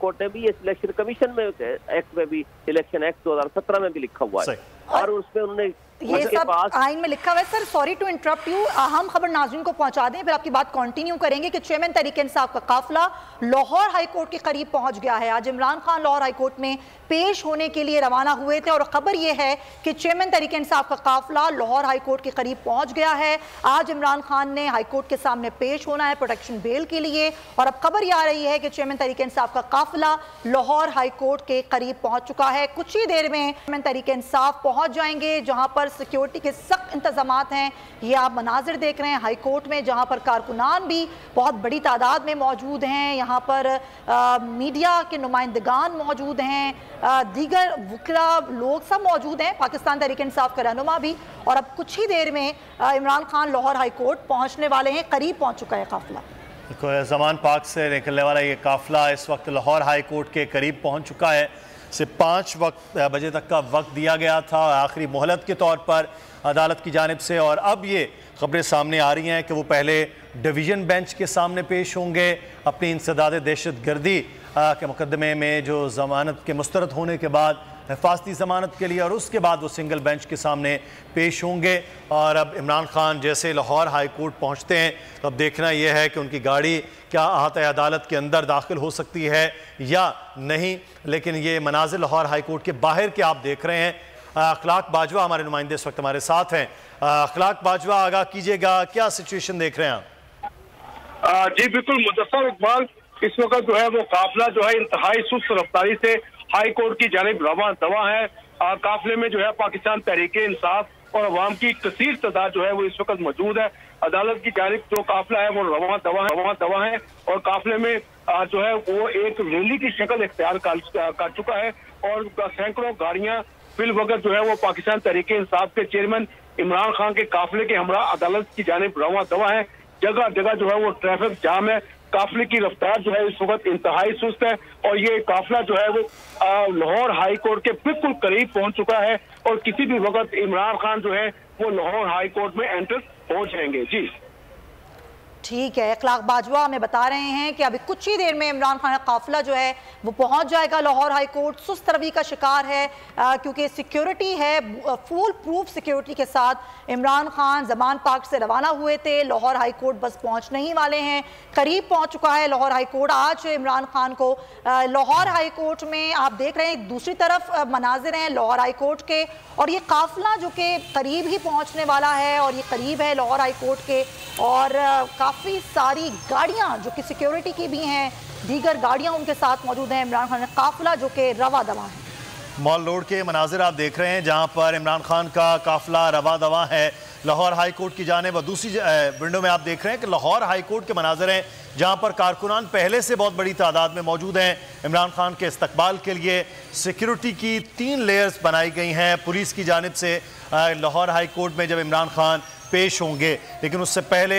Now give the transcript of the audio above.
Court ने भी ये सिलेक्शन कमीशन में एक्ट में भी, इलेक्शन एक्ट 2017 में भी लिखा हुआ है और उसमें उन्होंने ये सब आइन में लिखा हुआ है। Sir sorry to interrupt you, अहम खबर नाज़रीन को पहुंचा दें, फिर आपकी बात कंटिन्यू करेंगे कि चेयरमैन तहरीक इंसाफ का काफिला लाहौर हाई कोर्ट के करीब पहुंच गया है। आज इमरान खान लाहौर हाई कोर्ट में पेश होने के लिए रवाना हुए थे और खबर यह है कि चेयरमैन तहरीक इंसाफ का काफिला लाहौर हाई कोर्ट के करीब पहुंच गया है। आज इमरान खान ने हाई कोर्ट के सामने पेश होना है प्रोटेक्शन बेल के लिए और अब खबर यह आ रही है कि चेयरमैन तहरीक इंसाफ का काफिला लाहौर हाई कोर्ट के करीब पहुंच चुका है। कुछ ही देर में चेयरमैन तहरीक इंसाफ पहुंच जाएंगे, जहां पर सिक्योरिटी के सख्त इंतजामात हैं। ये आप मनाजिर देख रहे हैं हाई कोर्ट में, जहां पर कारकुनान भी बहुत बड़ी तादाद में मौजूद हैं। यहाँ पर मीडिया के नुमाइंदगान मौजूद हैं, दीगर वकला लोग सब मौजूद हैं, पाकिस्तान तहरीक इंसाफ का रहनुमा भी। और अब कुछ ही देर में इमरान खान लाहौर हाई कोर्ट पहुंचने वाले हैं, करीब पहुंच चुका है काफिला। ज़मान पार्क से निकलने वाला ये काफिला इस वक्त लाहौर हाई कोर्ट के करीब पहुंच चुका है। सिर्फ 5 बजे तक का वक्त दिया गया था आखिरी मोहलत के तौर पर अदालत की जानिब से, और अब ये खबरें सामने आ रही हैं कि वो पहले डिवीज़न बेंच के सामने पेश होंगे अपनी इंसदाद दहशत गर्दी के मुकदमे में जो ज़मानत के मुस्तरद होने के बाद हिफाजती ज़मानत के लिए, और उसके बाद वो सिंगल बेंच के सामने पेश होंगे। और अब इमरान खान जैसे लाहौर हाई कोर्ट पहुँचते हैं तो अब देखना यह है कि उनकी गाड़ी क्या अहाते अदालत के अंदर दाखिल हो सकती है या नहीं। लेकिन ये मनाजिर लाहौर हाई कोर्ट के बाहर के आप देख रहे हैं। अखलाक बाजवा हमारे नुमाइंदे इस वक्त हमारे साथ हैं। अखलाक बाजवा, आगाह कीजिएगा, क्या सिचुएशन देख रहे हैं आप? जी बिल्कुल मुदस्सर इकबाल, इस वक्त जो है वो काफिला जो है इंतहाई सुस्त रफ्तारी से हाई कोर्ट की जानिब रवा दवा है। काफिले में जो है पाकिस्तान तहरीक इंसाफ और अवाम की कसीर तादाद जो है वो इस वक्त मौजूद है। अदालत की जानिब जो काफिला है वो रवा दवा है और काफिले में जो है वो एक रैली की शक्ल इख्तियार कर चुका है और सैकड़ों गाड़ियां फिल वक्त जो है वो पाकिस्तान तहरीक इंसाफ के चेयरमैन इमरान खान के काफिले के हमरा अदालत की जानिब रवा दवा है। जगह जगह जो है वो ट्रैफिक जाम है। काफिले की रफ्तार जो है इस वक्त इंतहाई सुस्त है और ये काफिला जो है वो लाहौर हाई कोर्ट के बिल्कुल करीब पहुंच चुका है और किसी भी वक्त इमरान खान जो है वो लाहौर हाई कोर्ट में एंटर हो जाएंगे। जी ठीक है, अखलाक बाजवा हमें बता रहे हैं कि अभी कुछ ही देर में इमरान खान का काफिला जो है वो पहुंच जाएगा लाहौर हाई कोर्ट। सुस्त रवि का शिकार है क्योंकि सिक्योरिटी है, फुल प्रूफ सिक्योरिटी के साथ इमरान खान ज़मान पार्क से रवाना हुए थे। लाहौर हाई कोर्ट बस पहुंचने ही वाले हैं, करीब पहुंच चुका है लाहौर हाई कोर्ट। आज इमरान खान को लाहौर हाई कोर्ट में आप देख रहे हैं, दूसरी तरफ मनाजिर हैं लाहौर हाई कोर्ट के और ये काफिला जो कि करीब ही पहुँचने वाला है और ये करीब है लाहौर हाई कोर्ट के और काफ़ी सारी गाड़ियां जो कि सिक्योरिटी की भी हैं, दीगर गाड़ियां उनके साथ मौजूद हैं। इमरान खान का काफिला जो कि रवा दवा है। मॉल रोड के मनाजिर आप देख रहे हैं जहां पर इमरान खान का काफिला रवा दवा है लाहौर हाई कोर्ट की जानिब। दूसरी विंडो में आप देख रहे हैं कि लाहौर हाई कोर्ट के मनाजिर हैं जहां पर कारकुनान पहले से बहुत बड़ी तादाद में मौजूद हैं। इमरान खान के इस्तकबाल के लिए सिक्योरिटी की 3 लेयर्स बनाई गई हैं पुलिस की जानिब से लाहौर हाई कोर्ट में जब इमरान खान पेश होंगे। लेकिन उससे पहले